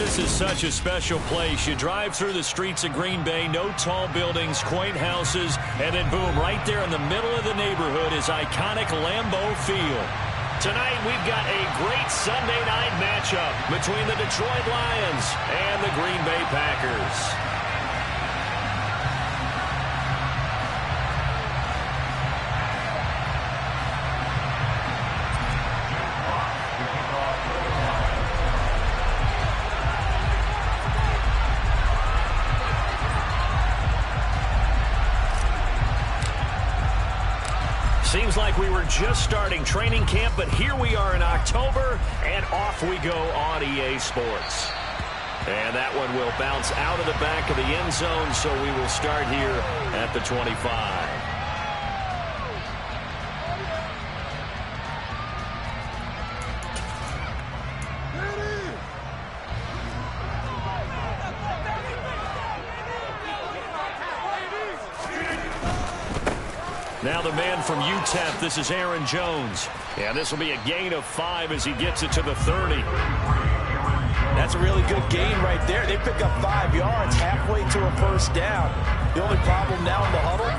This is such a special place. You drive through the streets of Green Bay, no tall buildings, quaint houses, and then boom, right there in the middle of the neighborhood is iconic Lambeau Field. Tonight we've got a great Sunday night matchup between the Detroit Lions and the Green Bay Packers. Seems like we were just starting training camp, but here we are in October, and off we go on EA Sports. And that one will bounce out of the back of the end zone, so we will start here at the 25. Now the man from UTEP, this is Aaron Jones. And this will be a gain of 5 as he gets it to the 30. That's a really good gain right there. They pick up 5 yards halfway to a first down. The only problem now in the huddle,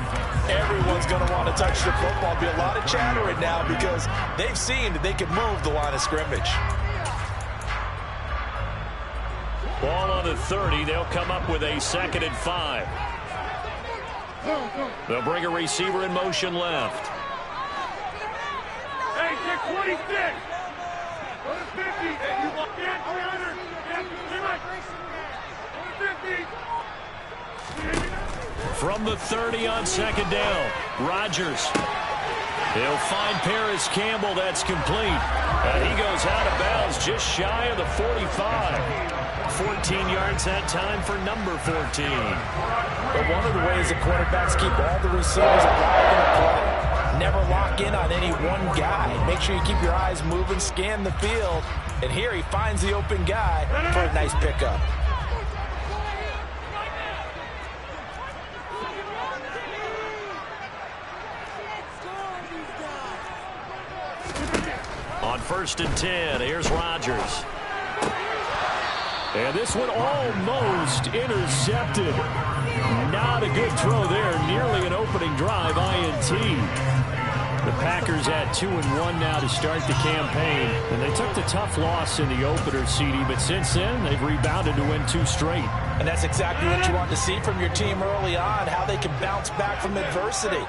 everyone's going to want to touch the football. There'll be a lot of chattering now because they've seen that they can move the line of scrimmage. Ball on the 30. They'll come up with a 2nd and 5. They'll bring a receiver in motion left. Hey, get 26. Go to 50. Hey, you lock in. 300. Yeah, 50. From the 30 on 2nd down, Rodgers. He'll find Paris Campbell. That's complete. And he goes out of bounds just shy of the 45. 14 yards that time for number 14. But one of the ways that quarterbacks keep all the receivers alive in the play, never lock in on any one guy. Make sure you keep your eyes moving, scan the field. And here he finds the open guy for a nice pickup. On 1st and 10, here's Rodgers. And this one almost intercepted. Not a good throw there. Nearly an opening drive, INT. The Packers at 2-1 now to start the campaign. And they took the tough loss in the opener, CD, but since then they've rebounded to win 2 straight. And that's exactly what you want to see from your team early on, how they can bounce back from adversity.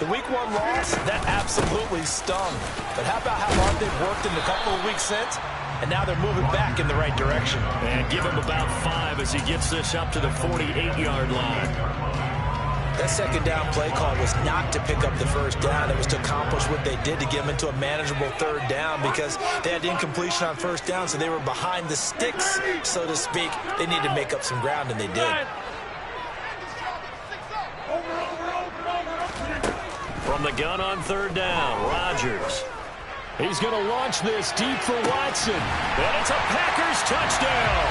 The Week 1 loss, that absolutely stung. But how about how hard they've worked in the couple of weeks since? And now they're moving back in the right direction. And give him about 5 as he gets this up to the 48-yard line. That 2nd down play call was not to pick up the first down. It was to accomplish what they did to get them into a manageable 3rd down because they had incompletion on 1st down, so they were behind the sticks, so to speak. They needed to make up some ground, and they did. From the gun on 3rd down, Rodgers. He's going to launch this deep for Watson. And it's a Packers touchdown.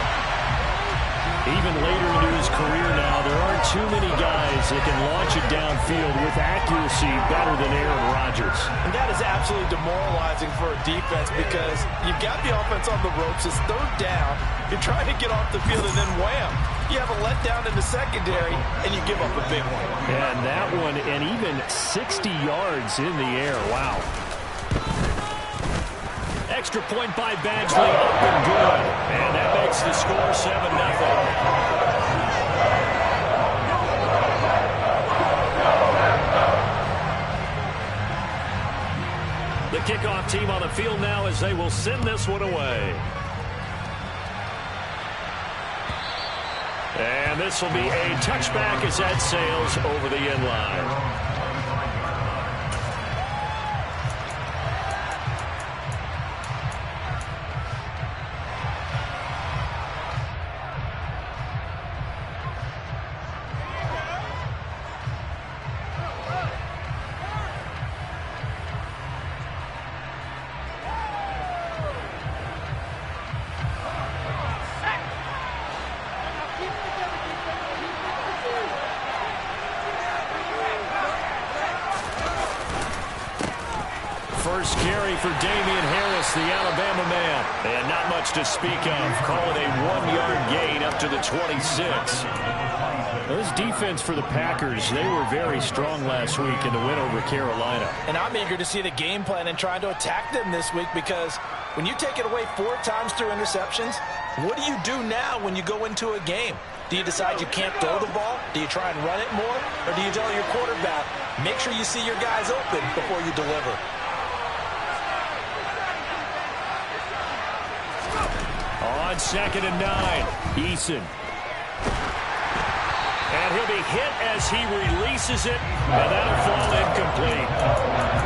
Even later into his career now, there aren't too many guys that can launch it downfield with accuracy better than Aaron Rodgers. And that is absolutely demoralizing for a defense because you've got the offense on the ropes. It's 3rd down. You're trying to get off the field, and then wham, you have a letdown in the secondary, and you give up a big one. And that one, and even 60 yards in the air. Wow. Extra point by Badgley, up and good. And that makes the score 7-0. The kickoff team on the field now as they will send this one away. And this will be a touchback as that sails over the end line. first carry for Damian Harris, the Alabama man. And not much to speak of. Call it a 1-yard gain up to the 26. This defense for the Packers, they were very strong last week in the win over Carolina. And I'm eager to see the game plan and trying to attack them this week, because when you take it away 4 times through interceptions, what do you do now when you go into a game? Do you decide you can't throw the ball? Do you try and run it more? Or do you tell your quarterback, make sure you see your guys open before you deliver? On 2nd and 9, Eason. And he'll be hit as he releases it, and that'll fall incomplete.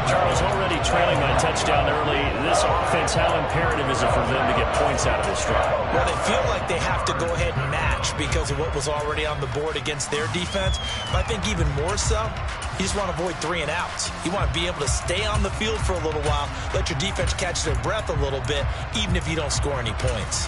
Charles, already trailing by touchdown early. This offense, how imperative is it for them to get points out of this drive? Well, they feel like they have to go ahead and match because of what was already on the board against their defense. But I think even more so, you just want to avoid 3 and outs. You want to be able to stay on the field for a little while, let your defense catch their breath a little bit, even if you don't score any points.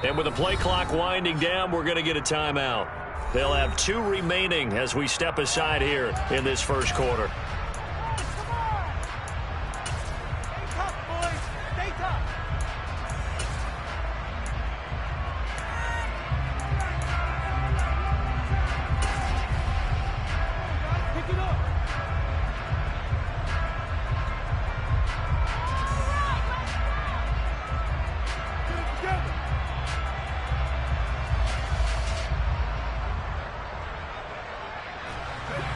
And with the play clock winding down, we're going to get a timeout. They'll have 2 remaining as we step aside here in this first quarter. Stay tough, boys. Stay tough. Pick it up. Get it together.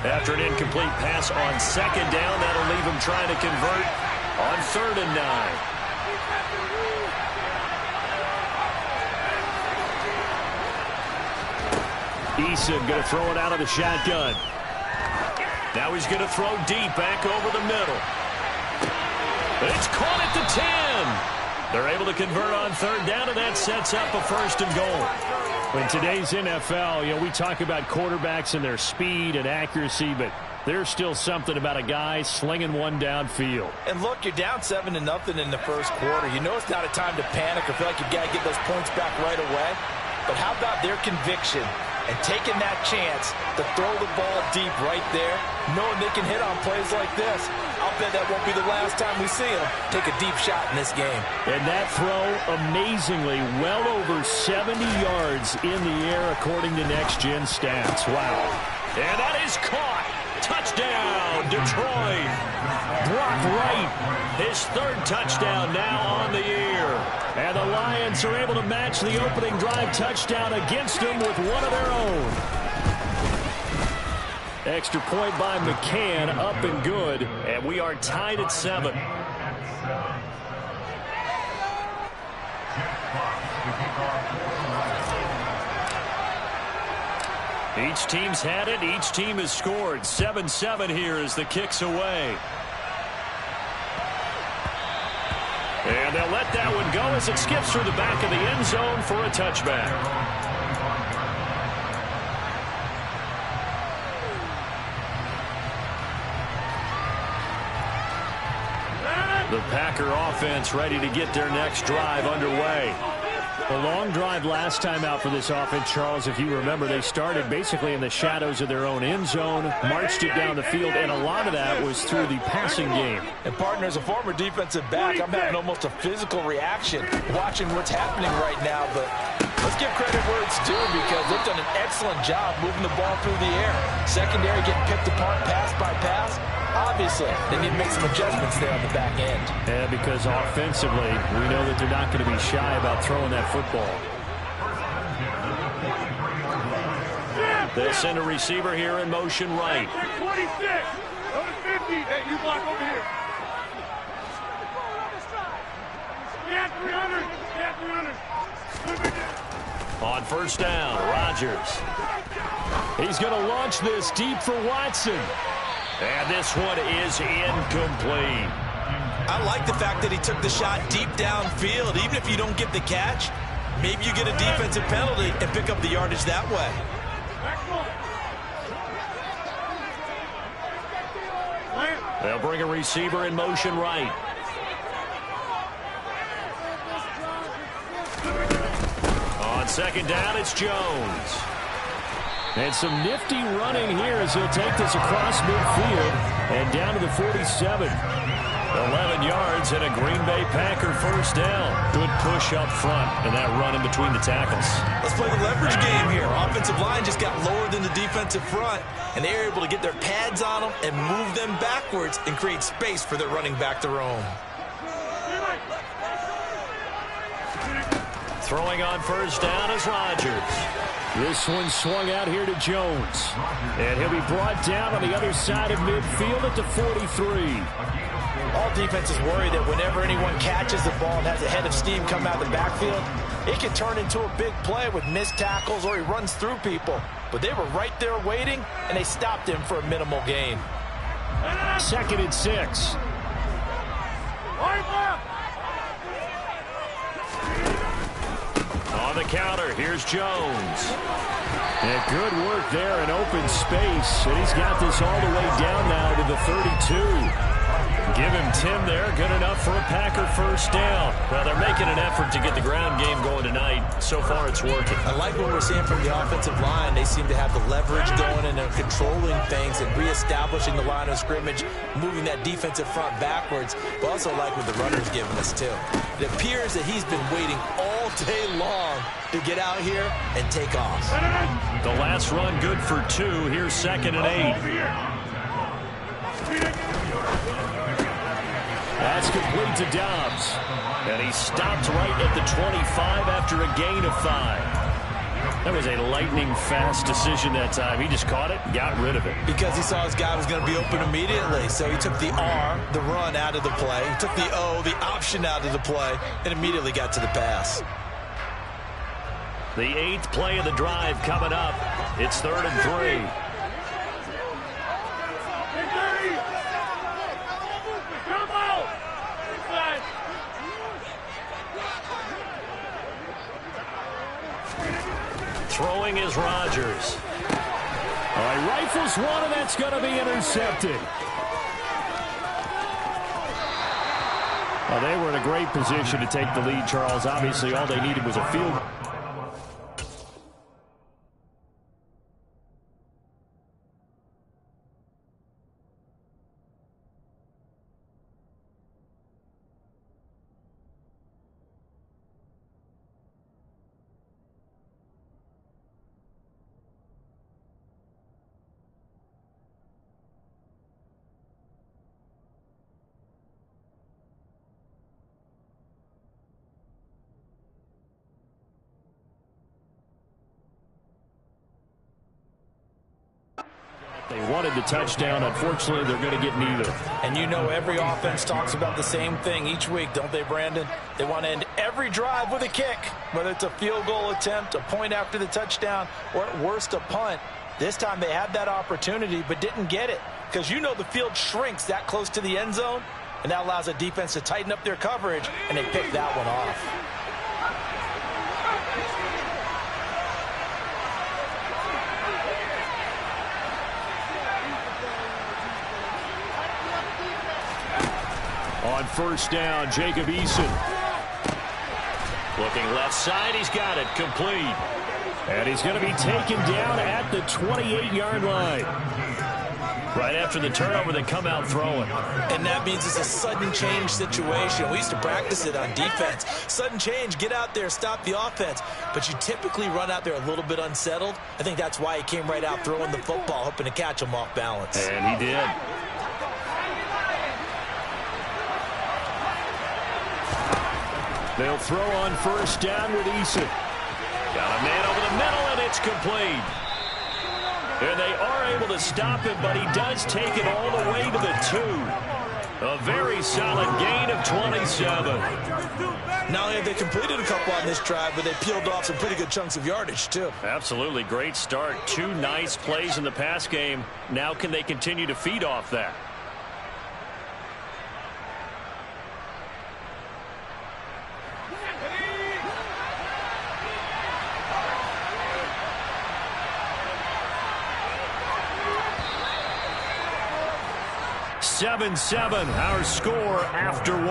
After an incomplete pass on 2nd down, that'll leave him trying to convert on 3rd and 9. Eason going to throw it out of the shotgun. Now he's going to throw deep back over the middle. It's caught at the 10. They're able to convert on 3rd down, and that sets up a 1st and goal. In today's NFL, we talk about quarterbacks and their speed and accuracy, but there's still something about a guy slinging one downfield. And look, you're down 7-0 in the first quarter. You know it's not a time to panic or feel like you've got to get those points back right away. But how about their conviction and taking that chance to throw the ball deep right there, knowing they can hit on plays like this? I'll bet that won't be the last time we see them take a deep shot in this game. And that throw, amazingly, well over 70 yards in the air according to Next Gen Stats. Wow. And that is caught. Touchdown, Detroit. Brock Wright, his 3rd touchdown now on the year. And the Lions are able to match the opening drive touchdown against them with one of their own. Extra point by McCann, up and good, and we are tied at 7. Each team's had it. Each team has scored. 7-7 here as the kick's away. And they'll let that one go as it skips through the back of the end zone for a touchback. The Packer offense ready to get their next drive underway. A long drive last time out for this offense, Charles. If you remember, they started basically in the shadows of their own end zone, marched it down the field, and a lot of that was through the passing game. And, partner, as a former defensive back, I'm having almost a physical reaction watching what's happening right now. But let's give credit where it's due, because they've done an excellent job moving the ball through the air. Secondary getting picked apart pass by pass. Obviously, they need to make some adjustments there on the back end. Yeah, because offensively, we know that they're not going to be shy about throwing that football. They'll send a receiver here in motion right. 26. Go to 50. Hey, you block over here. Stand 300. Stand 300. On 1st down, Rodgers. He's going to launch this deep for Watson. And this one is incomplete. I like the fact that he took the shot deep downfield. Even if you don't get the catch, maybe you get a defensive penalty and pick up the yardage that way. They'll bring a receiver in motion right. second down, it's Jones. And some nifty running here as he'll take this across midfield and down to the 47. 11 yards and a Green Bay Packer first down. Good push up front and that run in between the tackles. Let's play the leverage game here. Offensive line just got lower than the defensive front, and they were able to get their pads on them and move them backwards and create space for their running back to roam. Throwing on first down is Rodgers. This one swung out here to Jones. And he'll be brought down on the other side of midfield at the 43. All defenses worry that whenever anyone catches the ball and has a head of steam come out of the backfield, it can turn into a big play with missed tackles or he runs through people. But they were right there waiting, and they stopped him for a minimal gain. 2nd and 6. On the counter, here's Jones. And good work there in open space. And he's got this all the way down now to the 32. Give him Tim there. Good enough for a Packer first down. Well, they're making an effort to get the ground game going tonight. So far, it's working. I like what we're seeing from the offensive line. They seem to have the leverage going, and they're controlling things and reestablishing the line of scrimmage, moving that defensive front backwards. But also like what the runner's giving us, too. It appears that he's been waiting all day long to get out here and take off. The last run good for 2. Here's 2nd and 8. That's complete to Dobbs. And he stopped right at the 25 after a gain of 5. That was a lightning-fast decision that time. He just caught it, got rid of it. Because he saw his guy was going to be open immediately. So he took the R, the run, out of the play. He took the O, the option, out of the play, and immediately got to the pass. The 8th play of the drive coming up. It's 3rd and 3. Throwing is Rodgers. All right, rifles one, and that's going to be intercepted. Well, they were in a great position to take the lead, Charles. Obviously, all they needed was a field goal. They wanted the touchdown. Unfortunately, they're going to get neither. And you know every offense talks about the same thing each week, don't they, Brandon? They want to end every drive with a kick, whether it's a field goal attempt, a point after the touchdown, or at worst a punt. This time they had that opportunity but didn't get it because you know the field shrinks that close to the end zone, and that allows a defense to tighten up their coverage, and they picked that one off. On first down, Jacob Eason. Looking left side, he's got it, complete. And he's going to be taken down at the 28-yard line. Right after the turnover, they come out throwing. And that means it's a sudden change situation. We used to practice it on defense. Sudden change, get out there, stop the offense. But you typically run out there a little bit unsettled. I think that's why he came right out throwing the football, hoping to catch him off balance. And he did. They'll throw on first down with Eason. Got a man over the middle, and it's complete. And they are able to stop him, but he does take it all the way to the 2. A very solid gain of 27. Not only have they completed a couple on this drive, but they peeled off some pretty good chunks of yardage, too. Absolutely. Great start. 2 nice plays in the pass game. Now can they continue to feed off that? Seven, our score after 1.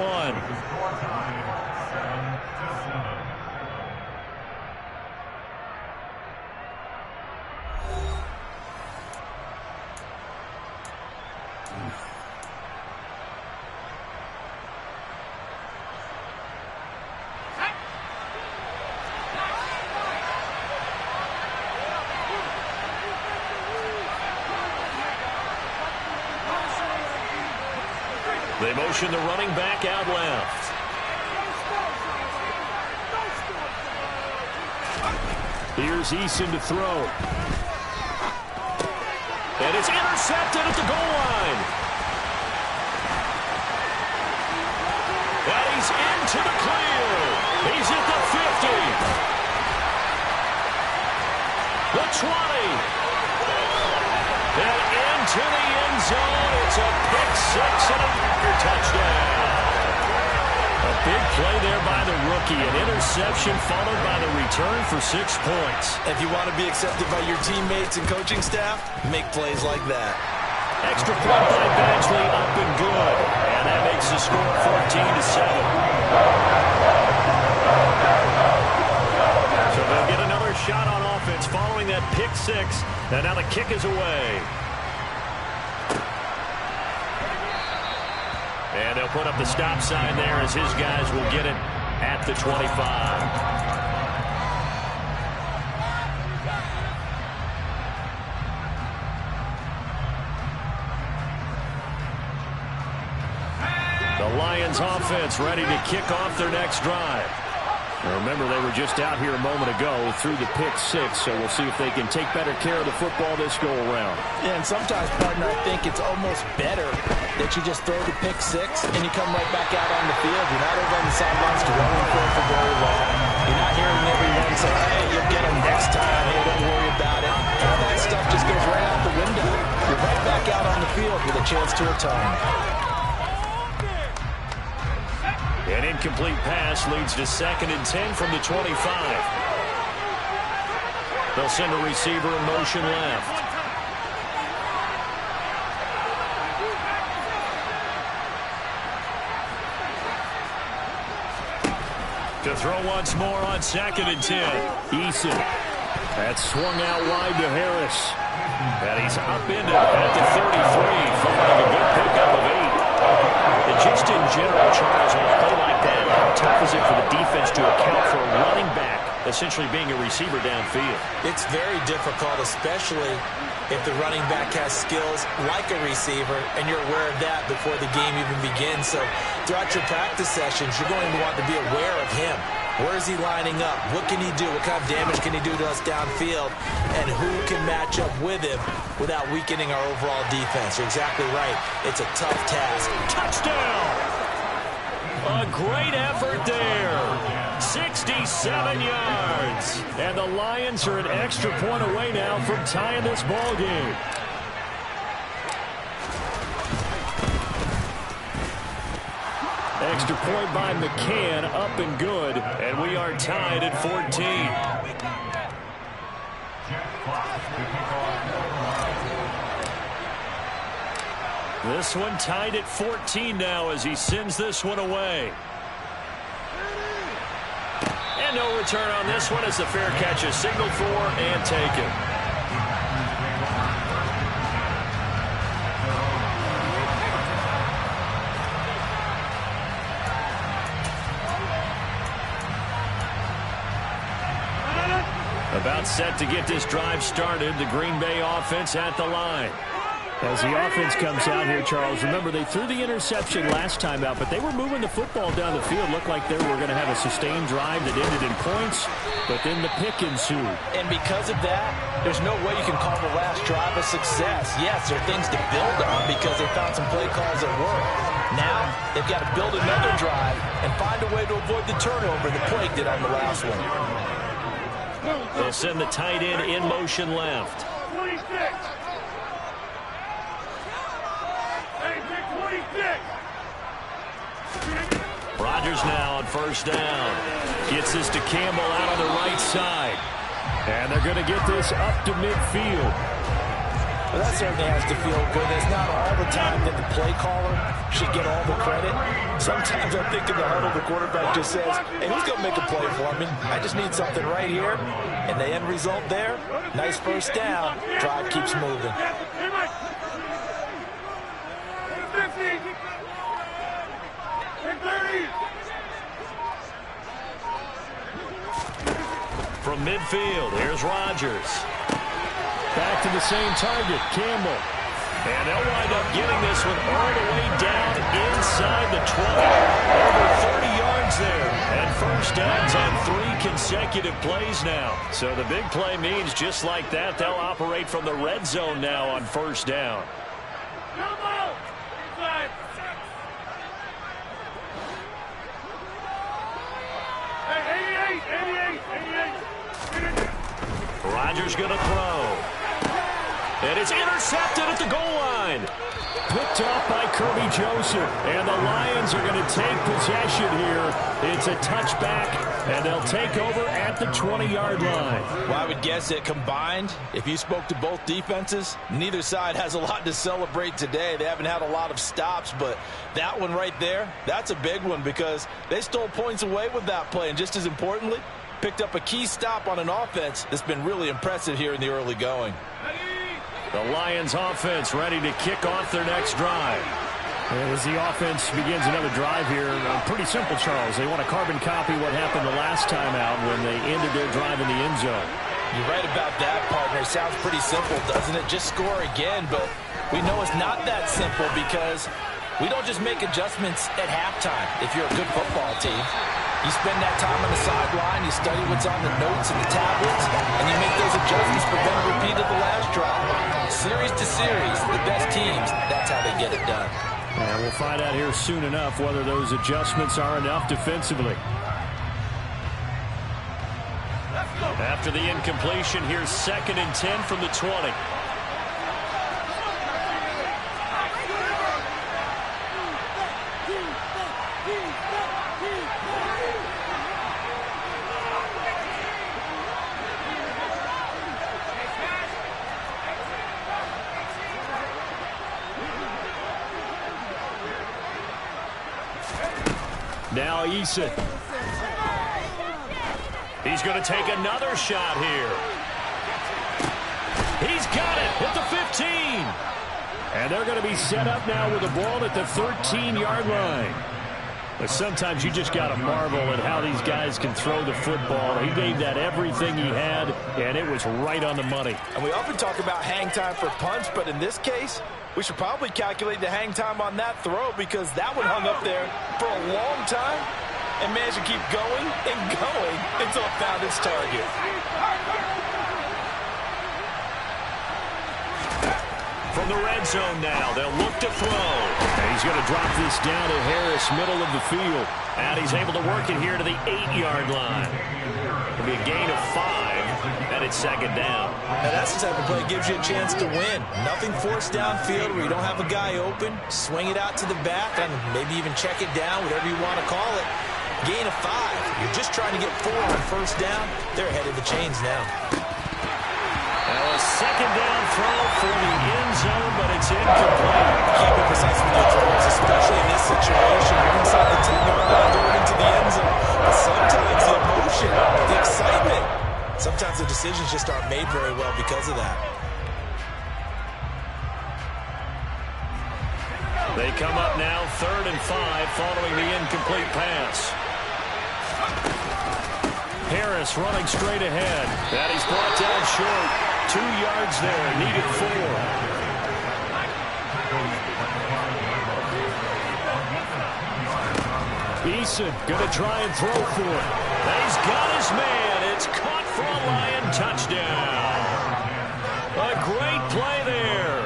motion the running back out left. Here's Eason to throw. And it's intercepted at the goal line. And he's into the clear. He's at the 50. The 20. And into the end zone. It's a pick six and a touchdown. A big play there by the rookie. An interception followed by the return for 6 points. If you want to be accepted by your teammates and coaching staff, make plays like that. Extra point by Badgley, up and good. And that makes the score 14-7. So they'll get another shot on offense following that pick six. And now the kick is away. And they'll put up the stop sign there as his guys will get it at the 25. The Lions offense ready to kick off their next drive. Remember, they were just out here a moment ago through the pick six, so we'll see if they can take better care of the football this go-around. Yeah, and sometimes, partner, I think it's almost better that you just throw the pick six and you come right back out on the field. You're not over on the sidelines dwelling for very long. You're not hearing everyone say, hey, you'll get them next time. Hey, don't worry about it. All that stuff just goes right out the window. You're right back out on the field with a chance to atone. An incomplete pass leads to 2nd and 10 from the 25. They'll send a receiver in motion left. To throw once more on 2nd and 10. Eason. That's swung out wide to Harris. And he's upended at the 33, following a good pickup of 8. And just in general, Charles, on a play like that, how tough is it for the defense to account for a running back essentially being a receiver downfield? It's very difficult, especially if the running back has skills like a receiver, and you're aware of that before the game even begins. So throughout your practice sessions, you're going to want to be aware of him. Where is he lining up? What can he do? What kind of damage can he do to us downfield? And who can match up with him without weakening our overall defense? You're exactly right. It's a tough task. Touchdown! A great effort there. 67 yards. And the Lions are an extra point away now from tying this ball game. Extra point by McCann, up and good, and we are tied at 14. This one tied at 14 now as he sends this one away. And no return on this one as the fair catch is signaled for and taken. About set to get this drive started. The Green Bay offense at the line. As the offense comes out here, Charles, remember they threw the interception last time out, but they were moving the football down the field. Looked like they were going to have a sustained drive that ended in points, but then the pick ensued. And because of that, there's no way you can call the last drive a success. Yes, there are things to build on because they found some play calls that work. Now, they've got to build another drive and find a way to avoid the turnover the Plague did on the last one. They'll send the tight end in motion left. 26. Hey, pick 26. Rodgers now on first down. Gets this to Campbell out on the right side. And they're going to get this up to midfield. Well, that certainly has to feel good. It's not all the time that the play caller should get all the credit. Sometimes I think in the huddle, the quarterback just says, hey, who's going to make a play for me? I just need something right here. And the end result there, nice first down. Drive keeps moving. From midfield, here's Rodgers. Back to the same target, Campbell. And they'll wind up getting this one all the way down inside the 20. Over 30 yards there. And first downs on 3 consecutive plays now. So the big play means just like that, they'll operate from the red zone now on first down. Rodgers going to throw. And it's intercepted at the goal line. Picked off by Kirby Joseph. And the Lions are going to take possession here. It's a touchback, and they'll take over at the 20-yard line. Well, I would guess that combined, if you spoke to both defenses, neither side has a lot to celebrate today. They haven't had a lot of stops, but that one right there, that's a big one because they stole points away with that play. And just as importantly, picked up a key stop on an offense that's been really impressive here in the early going. The Lions offense ready to kick off their next drive. And as the offense begins another drive here, pretty simple, Charles. They want to carbon copy what happened the last time out when they ended their drive in the end zone. You're right about that, partner. It sounds pretty simple, doesn't it? Just score again, but we know it's not that simple because we don't just make adjustments at halftime if you're a good football team. You spend that time on the sideline, you study what's on the notes and the tablets, and you make those adjustments, but then repeat it the last drive. Series to series, the best teams, that's how they get it done. And we'll find out here soon enough whether those adjustments are enough defensively. After the incompletion, here's 2nd and 10 from the 20. Now Eason. He's going to take another shot here. He's got it at the 15. And they're going to be set up now with the ball at the 13-yard line. But sometimes you just got to marvel at how these guys can throw the football. He gave that everything he had, and it was right on the money. And we often talk about hang time for punts, but in this case, we should probably calculate the hang time on that throw because that one hung up there for a long time and managed to keep going and going until it found its target. From the red zone now, they'll look to throw. And he's going to drop this down to Harris, middle of the field. And he's able to work it here to the 8-yard line. It'll be a gain of 5, and it's 2nd down. Now that's the type of play that gives you a chance to win. Nothing forced downfield where you don't have a guy open. Swing it out to the back and maybe even check it down, whatever you want to call it. Gain of 5. You're just trying to get 4 on first down. They're ahead of the chains now. A 2nd down throw for the end zone, but it's incomplete. Keep it precise with your throws, especially in this situation. You're inside the 10-yard line going into the end zone. But sometimes the emotion, the excitement, sometimes the decisions just aren't made very well because of that. They come up now 3rd and 5 following the incomplete pass. Harris running straight ahead. And he's brought down short. 2 yards there. Needed 4. Eason going to try and throw for it. And he's got his man. It's caught for a Lion touchdown. A great play there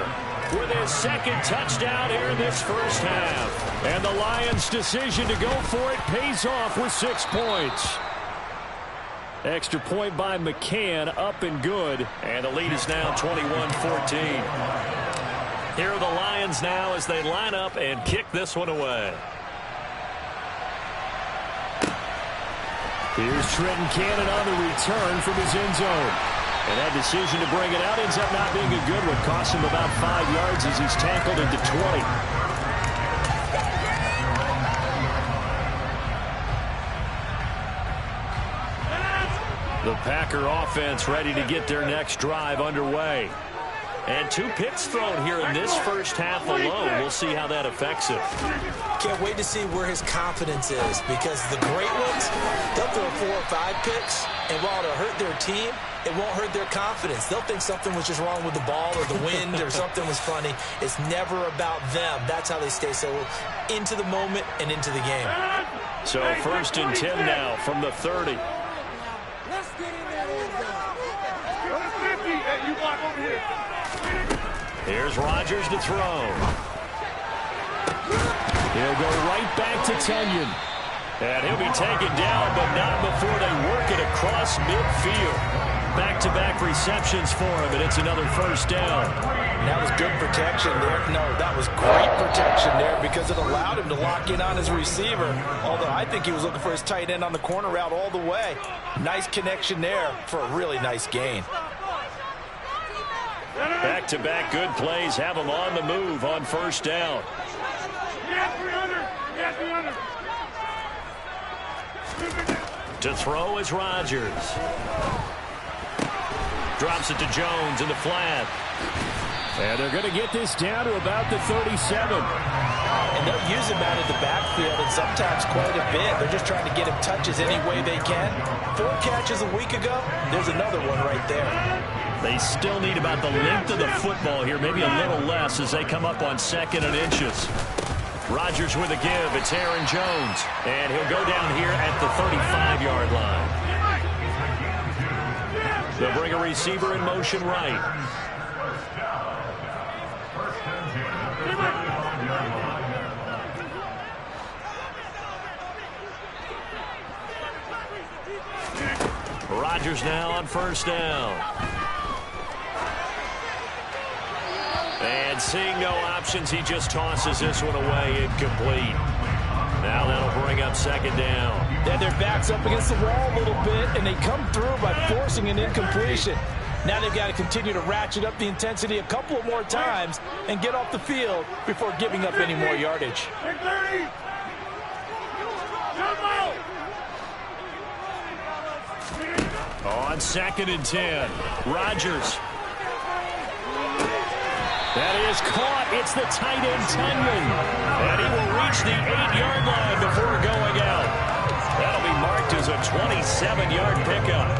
with his 2nd touchdown here in this first half. And the Lions' decision to go for it pays off with 6 points. Extra point by McCann, up and good. And the lead is now 21-14. Here are the Lions now as they line up and kick this one away. Here's Trenton Cannon on the return from his end zone. And that decision to bring it out ends up not being a good one. Costs him about 5 yards as he's tackled into 20. The Packer offense ready to get their next drive underway. And 2 picks thrown here in this first half alone. We'll see how that affects him. Can't wait to see where his confidence is, because the great ones, they'll throw 4 or 5 picks, and while it'll hurt their team, it won't hurt their confidence. They'll think something was just wrong with the ball or the wind or something was funny. It's never about them. That's how they stay so into the moment and into the game. So 1st and 10 now from the 30. Let's get in there. 50. Hey, you block over here. Here's Rodgers to throw. He'll go right back to Tunyon. And he'll be taken down, but not before they work it across midfield. Back-to-back receptions for him, and it's another 1st down. That was good protection there. No, that was great protection there because it allowed him to lock in on his receiver. Although I think he was looking for his tight end on the corner route all the way. Nice connection there for a really nice gain. Back-to-back good plays have him on the move on 1st down. To throw is Rodgers. Drops it to Jones in the flat. And they're going to get this down to about the 37. And they'll use him out of the backfield, and sometimes quite a bit. They're just trying to get him touches any way they can. 4 catches a week ago. There's another one right there. They still need about the length of the football here, maybe a little less as they come up on 2nd and inches. Rodgers with a give. It's Aaron Jones. And he'll go down here at the 35-yard line. They'll bring a receiver in motion right. Rodgers now on 1st down. And seeing no options, he just tosses this one away incomplete. Now that'll bring up 2nd down. Then their back's up against the wall a little bit, and they come through by forcing an incompletion. Now they've got to continue to ratchet up the intensity a couple of more times and get off the field before giving up any more yardage. On 2nd and 10, Rodgers. That is caught. It's the tight end, Tunyon. And he will reach the 8-yard line before going out. That'll be marked as a 27-yard pickup.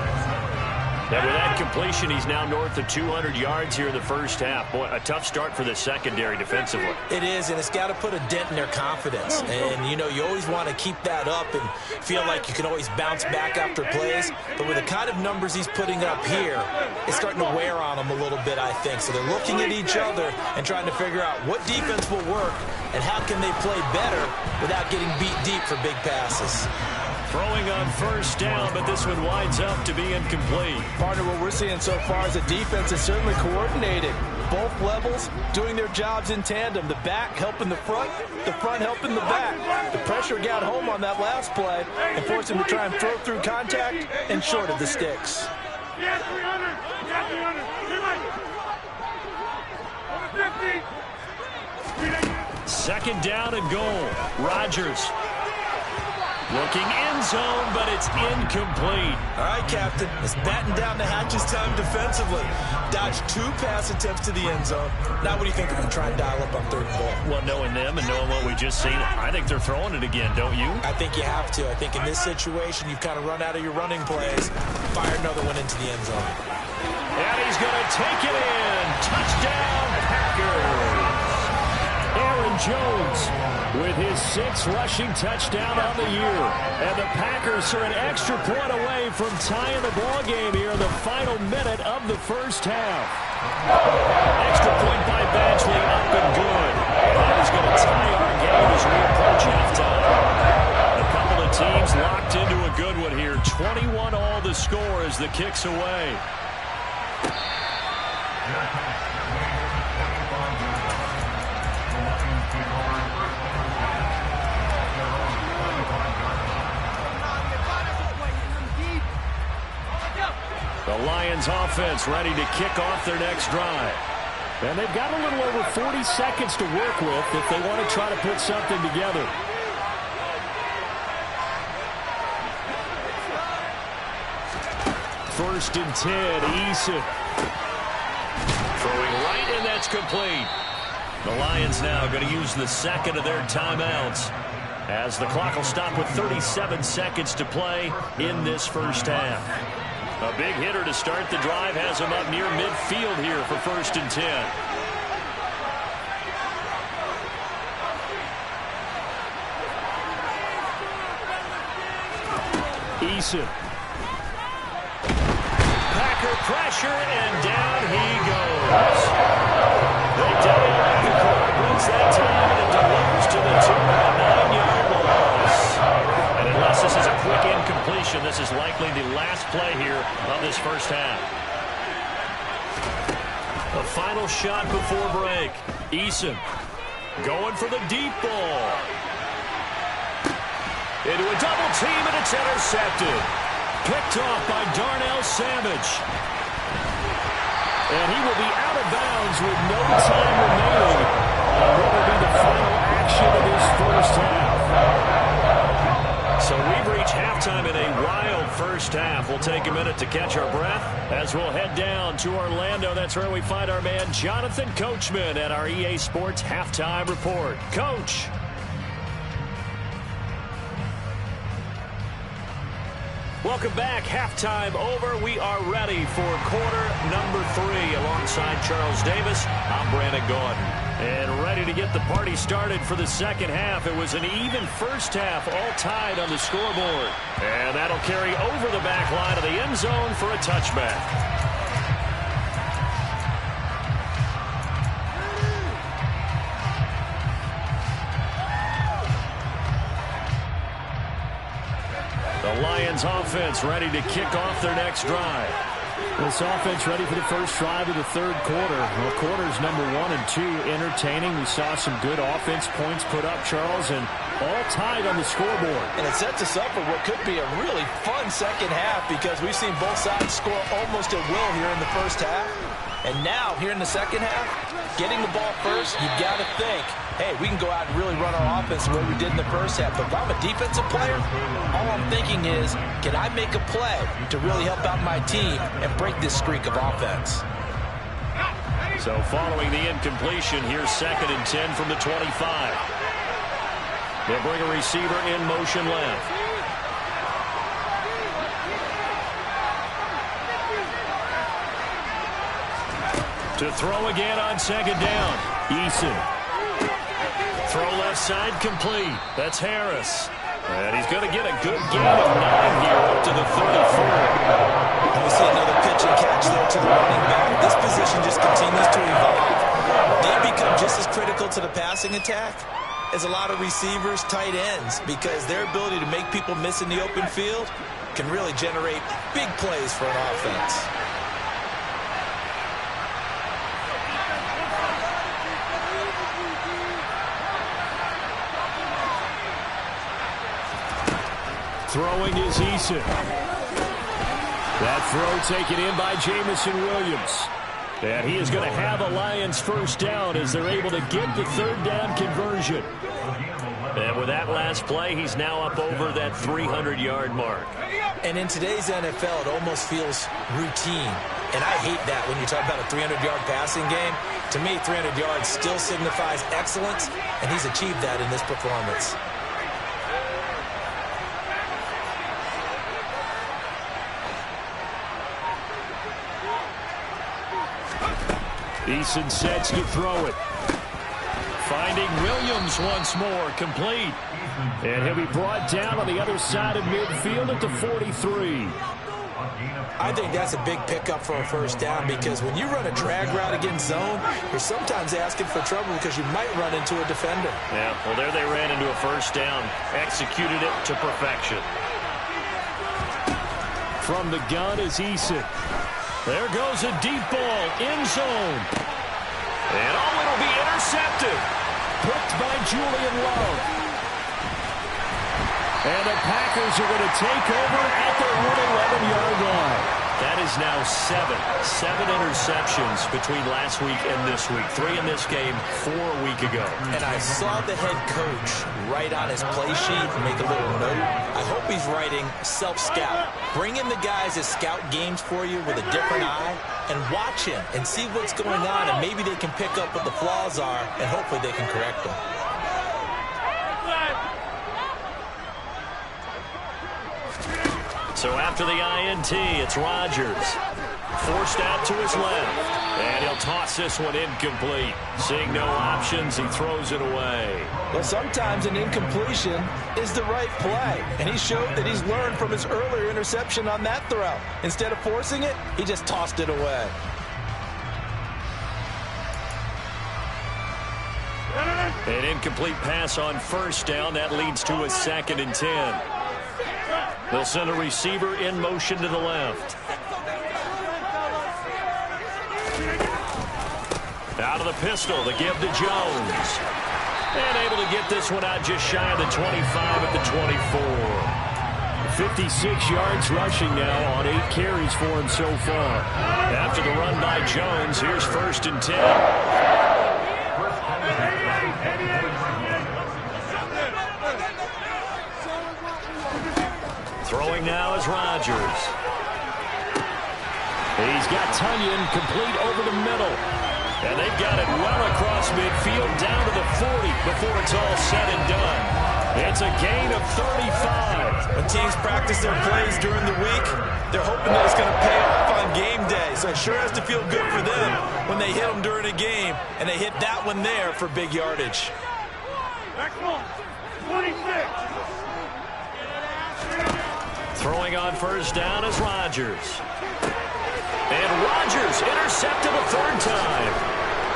And with that completion, he's now north of 200 yards here in the first half. Boy, a tough start for the secondary defensively. It is, and it's got to put a dent in their confidence. And, you know, you always want to keep that up and feel like you can always bounce back after plays. But with the kind of numbers he's putting up here, it's starting to wear on them a little bit, I think. So they're looking at each other and trying to figure out what defense will work and how can they play better without getting beat deep for big passes. Throwing on 1st down, but this one winds up to be incomplete. Partner, what we're seeing so far is the defense is certainly coordinated. Both levels doing their jobs in tandem. The back helping the front helping the back. The pressure got home on that last play and forced him to try and throw through contact and short of the sticks. Yes, 300. Yes, 300. 2nd down and goal. Rodgers. Looking end zone, but it's incomplete. All right, Captain. It's batten down the hatches time defensively. Dodged 2 pass attempts to the end zone. Now what do you think they're going to try and dial up on 3rd and goal? Well, knowing them and knowing what we just seen, I think they're throwing it again, don't you? I think you have to. I think in this situation, you've kind of run out of your running plays. Fire another one into the end zone. And he's going to take it in. Touchdown, Packers. Aaron Jones with his 6th rushing touchdown on the year. And the Packers are an extra point away from tying the ball game here in the final minute of the first half. Extra point by Badgley, up and good. That is going to tie our game as we approach halftime. A couple of teams locked into a good one here. 21 all the score as the kick's away. The Lions offense ready to kick off their next drive. And they've got a little over 40 seconds to work with if they want to try to put something together. First and 10, Eason. Throwing right That's complete. The Lions now going to use the second of their timeouts as the clock will stop with 37 seconds to play in this first half. A big hitter to start the drive has him up near midfield here for 1st and 10. Eason. Packer pressure, and down he goes. They down the clock runs that time, and it delivers to the 9-yard loss. And unless this is a quick incompletion, this is likely the last play here of this first half. A final shot before break. Eason going for the deep ball. Into a double team, and it's intercepted. Picked off by Darnell Savage. And he will be out of bounds with no time remaining. What will be the final action of this first half? So we've reached halftime in a wild first half. We'll take a minute to catch our breath as we'll head down to Orlando. That's where we find our man Jonathan Coachman at our EA Sports Halftime Report. Coach. Welcome back. Halftime over. We are ready for quarter number 3. Alongside Charles Davis, I'm Brandon Gaudin. And ready to get the party started for the second half. It was an even first half, all tied on the scoreboard. And that'll carry over the back line of the end zone for a touchback. The Lions offense ready to kick off their next drive. This offense ready for the first drive of the third quarter. Well, quarters number 1 and 2 entertaining. We saw some good offense points put up, Charles, and all tied on the scoreboard. And it sets us up for what could be a really fun second half because we've seen both sides score almost at will here in the first half. And now, here in the second half, getting the ball first, you got to think, hey, we can go out and really run our offense the way we did in the first half. But if I'm a defensive player, all I'm thinking is, can I make a play to really help out my team and break this streak of offense? So following the incompletion, here's 2nd and 10 from the 25. They'll bring a receiver in motion left. To throw again on 2nd down. Eason. Throw left side complete. That's Harris. And he's going to get a good gain of 9 here up to the 34. And we see another pitch and catch there to the running back. This position just continues to evolve. They become just as critical to the passing attack as a lot of receivers, tight ends, because their ability to make people miss in the open field can really generate big plays for an offense. Throwing is Eason. That throw taken in by Jamison Williams. And he is going to have a Lions first down as they're able to get the 3rd down conversion. And with that last play, he's now up over that 300-yard mark. And in today's NFL, it almost feels routine. And I hate that when you talk about a 300-yard passing game. To me, 300 yards still signifies excellence, and he's achieved that in this performance. Eason sets to throw it. Finding Williams once more, complete. And he'll be brought down on the other side of midfield at the 43. I think that's a big pickup for a first down because when you run a drag route against zone, you're sometimes asking for trouble because you might run into a defender. Yeah, well, there they ran into a first down. Executed it to perfection. From the gun is Eason. There goes a deep ball, end zone. And it'll be intercepted. Picked by Julian Love. And the Packers are going to take over at their 11-yard line. That is now 7 interceptions between last week and this week. 3 in this game, 4 a week ago. And I saw the head coach write on his play sheet, make a little note. I hope he's writing self-scout. Bring in the guys that scout games for you with a different eye and watch him and see what's going on, and maybe they can pick up what the flaws are, and hopefully they can correct them. So after the INT, it's Rodgers. Forced out to his left. And he'll toss this one incomplete. Seeing no options, he throws it away. Well, sometimes an incompletion is the right play. And he showed that he's learned from his earlier interception on that throw. Instead of forcing it, he just tossed it away. An incomplete pass on first down. That leads to a 2nd and 10. They'll send a receiver in motion to the left. Out of the pistol, the give to Jones. And able to get this one out just shy of the 25 at the 24. 56 yards rushing now on 8 carries for him so far. After the run by Jones, here's 1st and 10. Throwing now is Rodgers. He's got Tunyon complete over the middle. And they've got it well across midfield down to the 40 before it's all said and done. It's a gain of 35. When teams practice their plays during the week, they're hoping that it's going to pay off on game day. So it sure has to feel good for them when they hit them during a game, and they hit that one there for big yardage. Next one, 26. Throwing on first down is Rodgers. And Rodgers intercepted a 3rd time.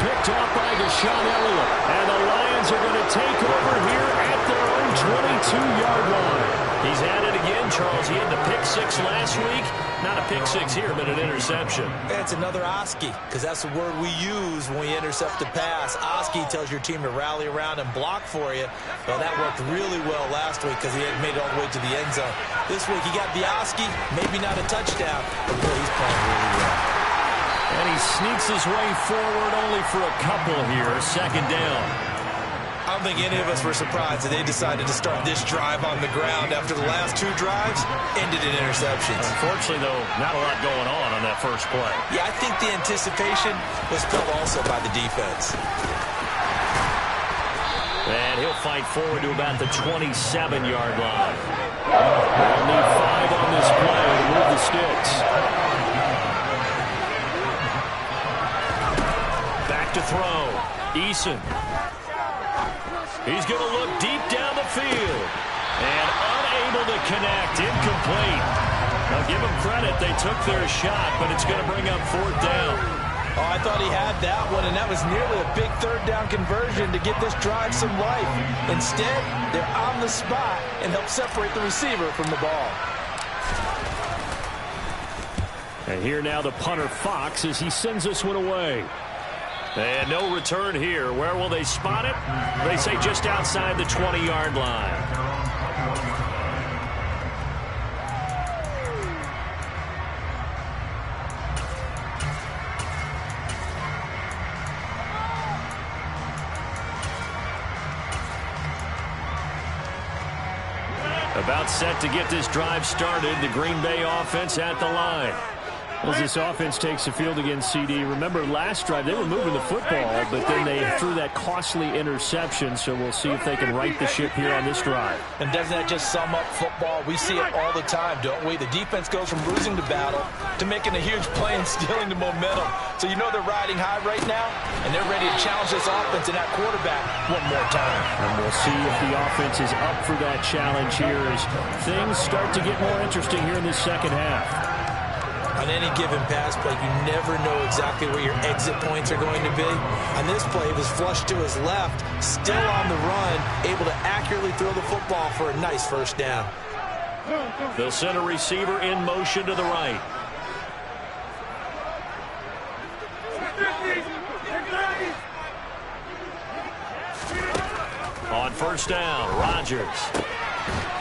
Picked off by Deshaun Elliott. And the Lions are going to take over here at their own 22-yard line. He's at it again, Charles. He had the pick 6 last week. Not a pick 6 here, but an interception. It's another Oski, because that's the word we use when we intercept a pass. Oski tells your team to rally around and block for you. Well, that worked really well last week because he had made it all the way to the end zone. This week he got the Oski, maybe not a touchdown, but boy, he's playing really well. And he sneaks his way forward only for a couple here. 2nd down. I don't think any of us were surprised that they decided to start this drive on the ground after the last 2 drives ended in interceptions. Unfortunately, though, not a lot going on that first play. Yeah, I think the anticipation was felt also by the defense. And he'll fight forward to about the 27-yard line. They'll need 5 on this play to move the sticks. Back to throw. Eason. He's going to look deep down the field. And unable to connect. Incomplete. Now give them credit. They took their shot, but it's going to bring up 4th down. Oh, I thought he had that one, and that was nearly a big 3rd down conversion to give this drive some life. Instead, they're on the spot and help separate the receiver from the ball. And here now the punter Fox as he sends this one away. And no return here. Where will they spot it? They say just outside the 20-yard line. About set to get this drive started. The Green Bay offense at the line. As this offense takes the field against CD, remember last drive they were moving the football, but then they threw that costly interception, so we'll see if they can right the ship here on this drive. And doesn't that just sum up football? We see it all the time, don't we? The defense goes from losing the battle to making a huge play and stealing the momentum. So you know they're riding high right now, and they're ready to challenge this offense and that quarterback one more time. And we'll see if the offense is up for that challenge here as things start to get more interesting here in this 2nd half. On any given pass play, you never know exactly where your exit points are going to be. On this play, it was flushed to his left, still on the run, able to accurately throw the football for a nice 1st down. They'll send a receiver in motion to the right. On 1st down, Rodgers.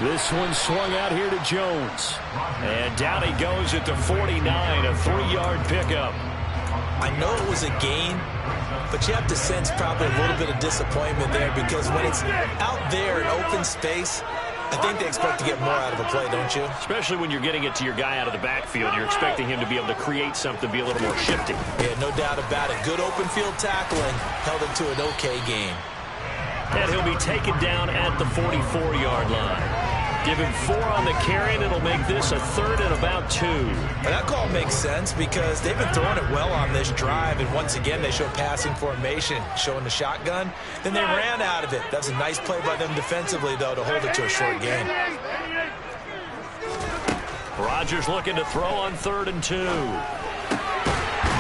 This one swung out here to Jones. And down he goes at the 49, a 3-yard pickup. I know it was a gain, but you have to sense probably a little bit of disappointment there because when it's out there in open space, I think they expect to get more out of a play, don't you? Especially when you're getting it to your guy out of the backfield. You're expecting him to be able to create something, be a little more shifty. Yeah, no doubt about it. Good open field tackling held him to an okay game. And he'll be taken down at the 44-yard line. Give him 4 on the carry, and it'll make this a 3rd and about 2. Well, that call makes sense because they've been throwing it well on this drive, and once again they show passing formation, showing the shotgun. Then they ran out of it. That's a nice play by them defensively, though, to hold it to a short gain. Rodgers looking to throw on 3rd and 2.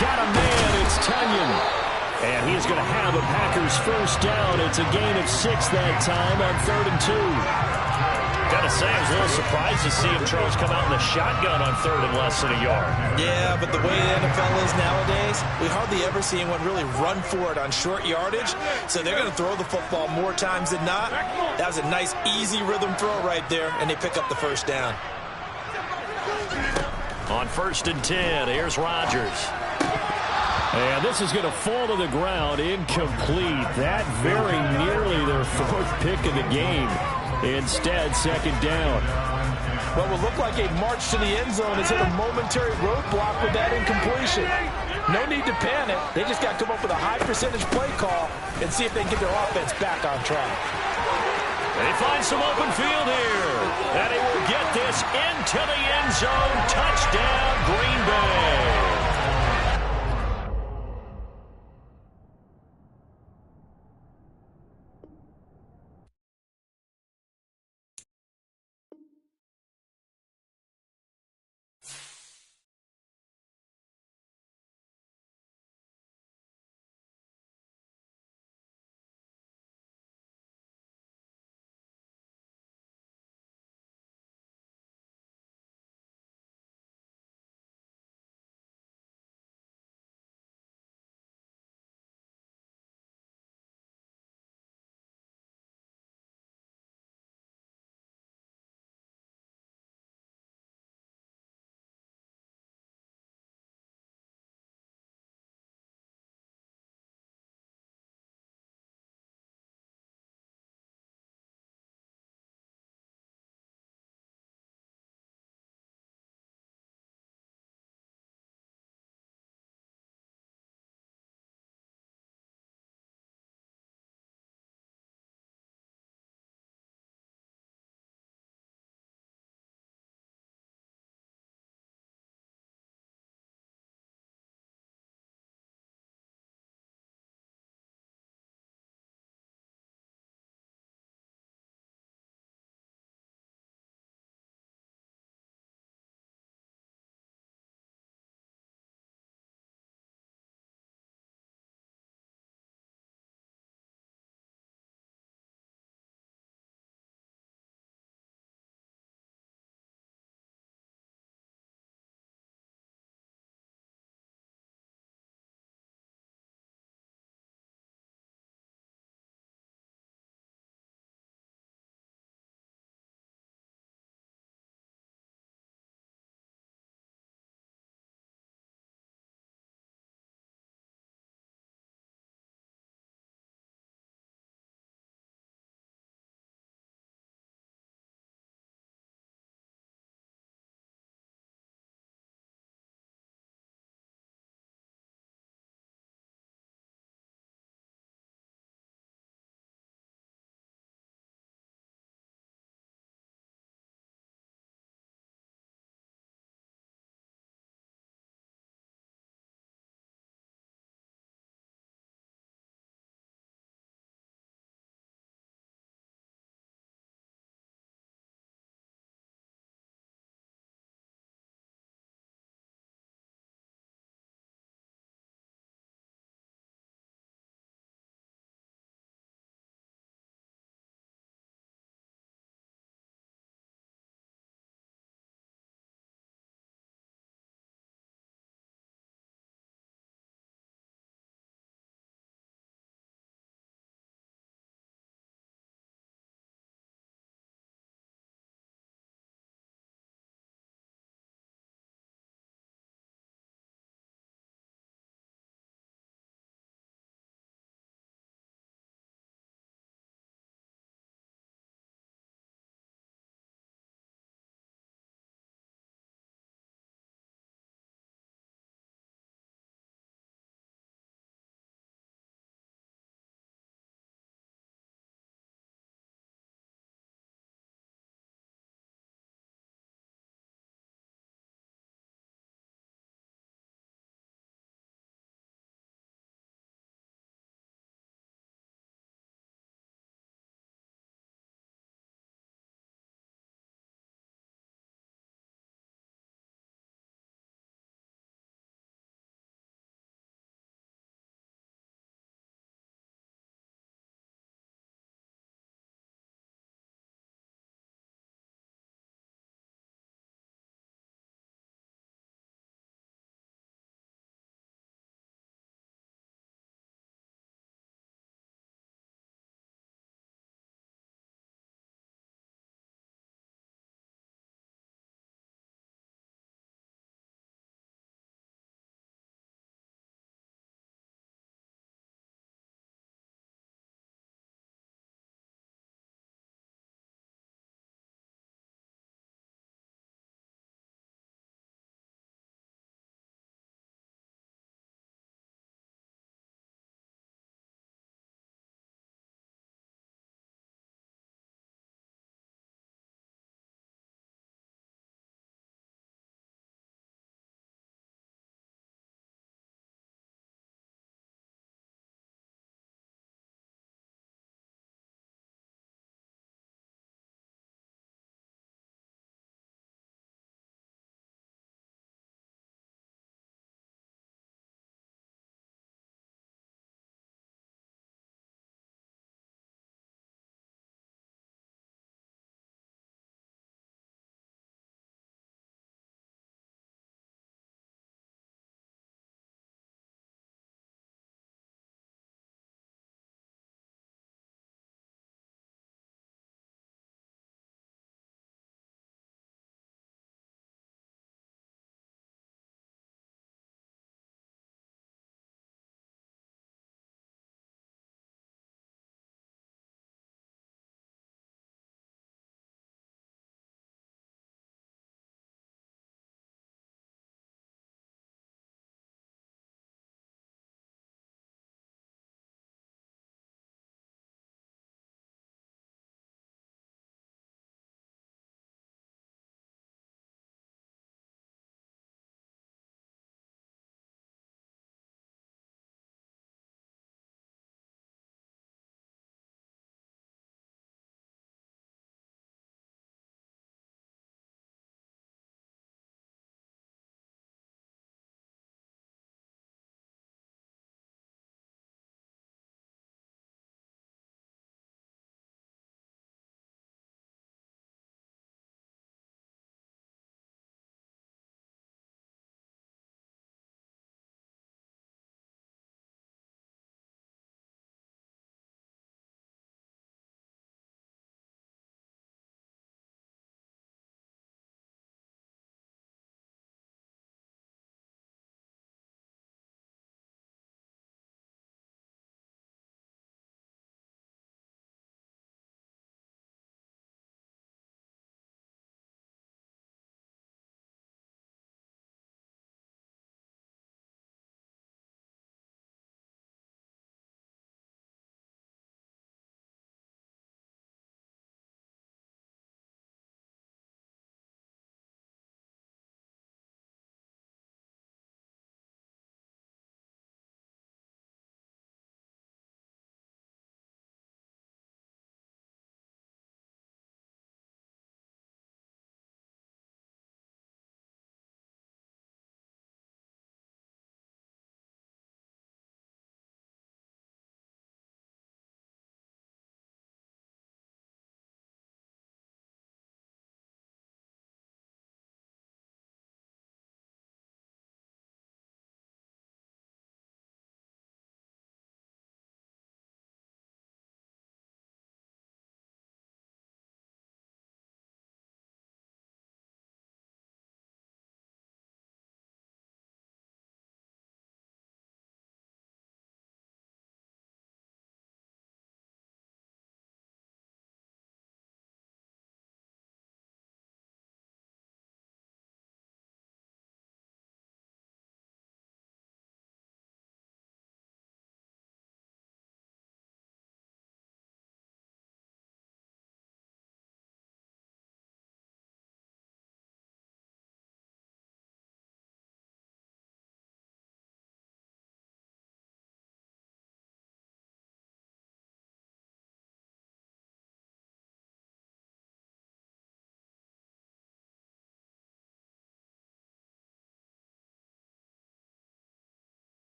Got a man, it's Tunyon. And he's going to have a Packers first down. It's a gain of 6 that time on 3rd and 2. Gotta say, I was a little surprised to see him, Charles, come out in the shotgun on 3rd and less than a yard. Yeah, but the way the NFL is nowadays, we hardly ever see anyone really run for it on short yardage. So they're going to throw the football more times than not. That was a nice, easy rhythm throw right there, and they pick up the first down. On 1st and 10, here's Rodgers. And this is going to fall to the ground, incomplete. That very nearly their 4th pick of the game. Instead, 2nd down. What will look like a march to the end zone has hit a momentary roadblock with that incompletion. No need to panic. They just got to come up with a high percentage play call and see if they can get their offense back on track. They find some open field here. And he will get this into the end zone. Touchdown.